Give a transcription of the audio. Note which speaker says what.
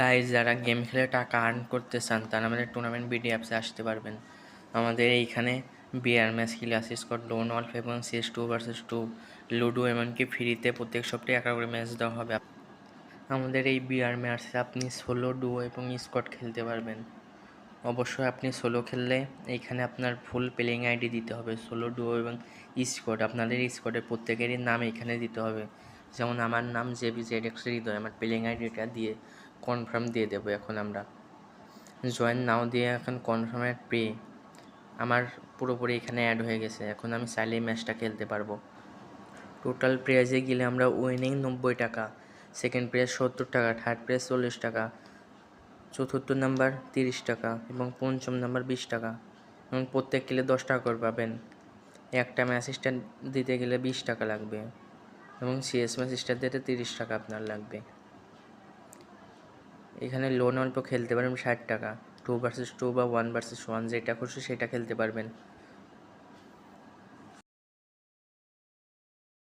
Speaker 1: Guys, যারা game খেলে টাকা আর্ন করতে চান তারা আমাদের টুর্নামেন্ট বিডি অ্যাপসে আসতে পারবেন। আমাদের এইখানে বিআর ম্যাচ, কিলাস স্কোয়াড, লোন ওয়ালফ এবং CS2 vs 2, লুডো, এমনকি ফ্রিতে প্রত্যেক সপ্তাহে একটা করে ম্যাচ দেওয়া হবে। আমাদের এই বিআর ম্যাচে আপনি সোলো, ডুও এবং স্কোয়াড খেলতে পারবেন। অবশ্যই আপনি সোলো খেললে এইখানে আপনার ফুল প্লেয়িং আইডি দিতে হবে। সোলো, ডুও এবং স্কোয়াড, আপনাদের স্কোয়াডের প্রত্যেকেরই নাম এখানে দিতে হবে। যেমন আমার নাম JBZX হৃদয়, আমার প্লেয়িং আইডিটা দিয়ে কনফার্ম দিয়ে দেবো। এখন আমরা জয়েন নাও দিয়ে এখন কনফার্মের পে আমার পুরোপুরি এখানে অ্যাড হয়ে গেছে। এখন আমি চাইলে এই ম্যাচটা খেলতে পারবো। টোটাল প্রাইজে গেলে আমরা উইনিং 90 টাকা, সেকেন্ড প্রাইজ 70 টাকা, থার্ড প্রাইজ 40 টাকা, চতুর্থ নাম্বার 30 টাকা এবং পঞ্চম নাম্বার 20 টাকা, এবং প্রত্যেক কিলে 10 টাকা করে পাবেন। একটা ম্যাচ স্টার দিতে গেলে 20 টাকা লাগবে এবং CS ম্যাচ স্টার দিতে 30 টাকা আপনার লাগবে। এখানে লোন অল্প খেলতে পারবেন 60 টাকা, 2 vs 2 বা 1 vs 1, যেটা খুশি সেটা খেলতে পারবেন।